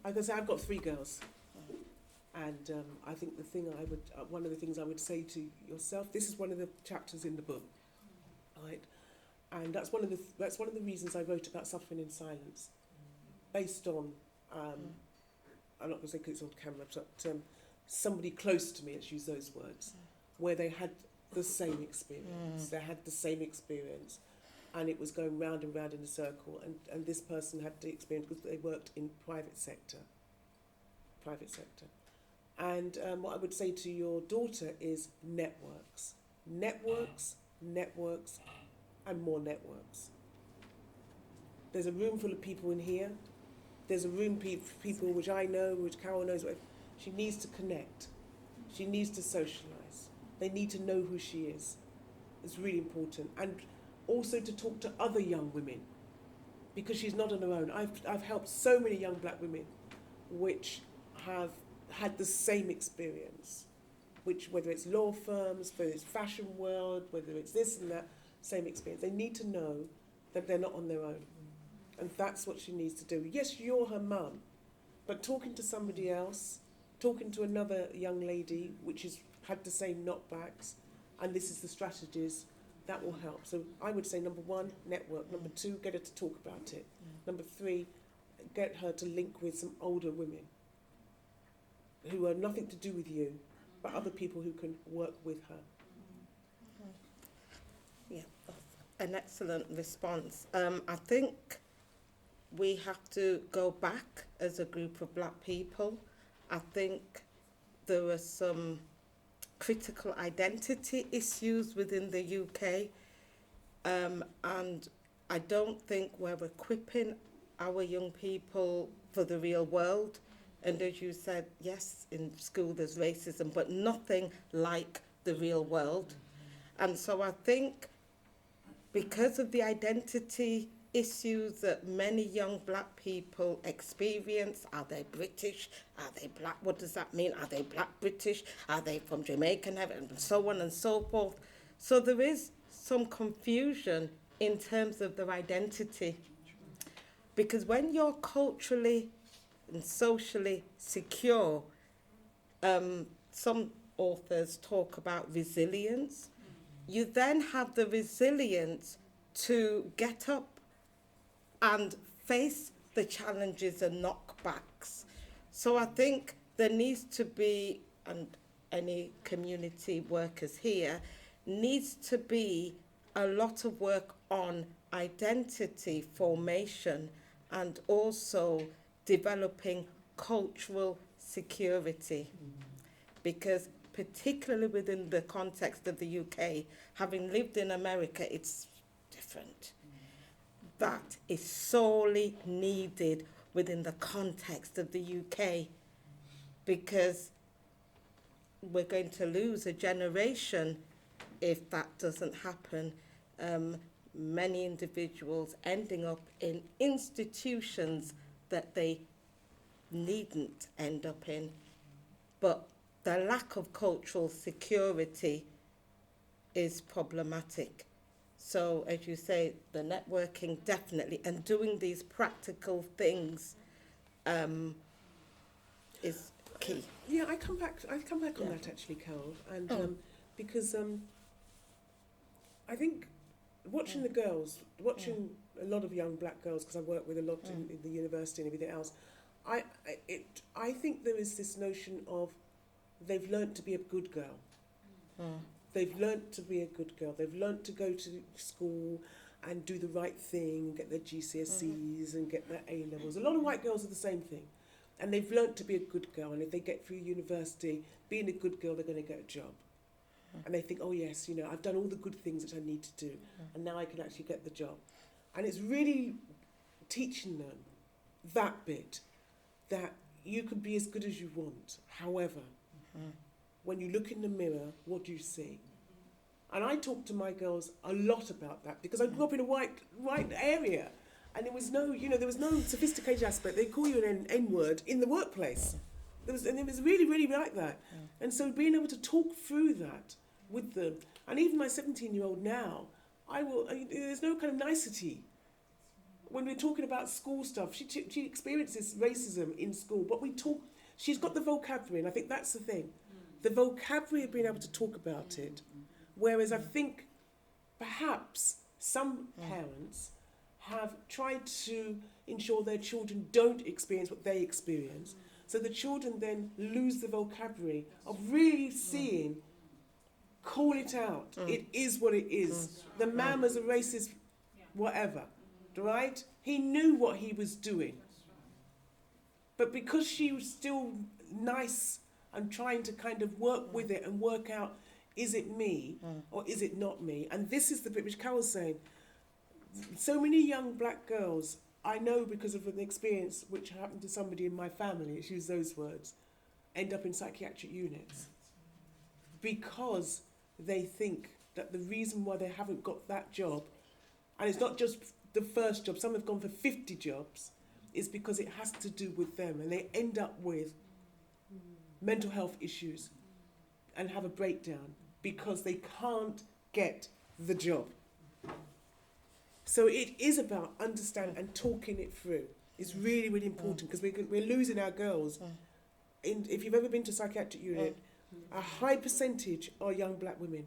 Like I say, I've got 3 girls. And I think one of the things I would say to yourself, this is one of the chapters in the book, right? And that's one of the reasons I wrote about suffering in silence, based on, I'm not going to say because it's on camera, but somebody close to me, let's use those words, where they had the same experience. They had the same experience, and it was going round and round in a circle. And this person had the experience because they worked in private sector. And what I would say to your daughter is networks, and more networks. There's a room full of people in here. There's a room people which I know, which Carol knows. She needs to connect. She needs to socialise. They need to know who she is. It's really important. And also to talk to other young women, because she's not on her own. I've helped so many young black women which have had the same experience, which whether it's law firms, whether it's fashion world, whether it's this and that, same experience. They need to know that they're not on their own. And that's what she needs to do. Yes, you're her mum, but talking to somebody else, talking to another young lady which has had the same knockbacks, and this is the strategies, that will help. So I would say, number 1, network. Number 2, get her to talk about it. Number 3, get her to link with some older women who are nothing to do with you, but other people who can work with her. Yeah, that's an excellent response. I think we have to go back as a group of black people. I think there are some critical identity issues within the UK, and I don't think we're equipping our young people for the real world. And as you said, yes, in school there's racism, but nothing like the real world. And so I think because of the identity issues that many young black people experience, are they British? Are they black? What does that mean? Are they black British? Are they from Jamaica? And so on and so forth. So there is some confusion in terms of their identity. Because when you're culturally and socially secure, some authors talk about resilience. You then have the resilience to get up and face the challenges and knockbacks. So I think there needs to be, and any community workers here, needs to be a lot of work on identity formation and also developing cultural security. Because particularly within the context of the UK, having lived in America, it's different. That is sorely needed within the context of the UK, because we're going to lose a generation if that doesn't happen. Many individuals ending up in institutions that they needn't end up in. But the lack of cultural security is problematic. So, as you say, the networking definitely, and doing these practical things is key. Yeah, I come back on that actually, Carol, and because I think watching the girls, watching a lot of young black girls, because I work with a lot in the university and everything else, I think there is this notion of they've learnt to be a good girl. They've learnt to be a good girl. They've learnt to go to school and do the right thing, get their GCSEs and get their A-levels. A lot of white girls are the same thing. And they've learnt to be a good girl. And if they get through university, being a good girl, they're going to get a job. And they think, oh yes, you know, I've done all the good things that I need to do. And now I can actually get the job. And it's really teaching them that bit, that you can be as good as you want. However, when you look in the mirror, what do you see? And I talk to my girls a lot about that, because I grew up in a white area, and there was no sophisticated aspect. They call you an N-word in the workplace. And it was really, really like that. And so being able to talk through that with them, and even my 17-year-old now, there's no kind of nicety when we're talking about school stuff, she experiences racism in school, but she's got the vocabulary, and I think that's the thing. The vocabulary of being able to talk about it. Whereas I think perhaps some parents have tried to ensure their children don't experience what they experience. So the children then lose the vocabulary of really seeing, call it out. It is what it is. The man was a racist, whatever, right? He knew what he was doing. But because she was still nice and trying to kind of work with it and work out, is it me or is it not me? And this is the bit which Carol's saying. So many young black girls, I know because of an experience which happened to somebody in my family, let's use those words, end up in psychiatric units because they think that the reason why they haven't got that job, and it's not just the first job, some have gone for 50 jobs, is because it has to do with them, and they end up with mental health issues and have a breakdown because they can't get the job. So it is about understanding and talking it through. It's really, really important because we're losing our girls. If you've ever been to a psychiatric unit, a high percentage are young black women.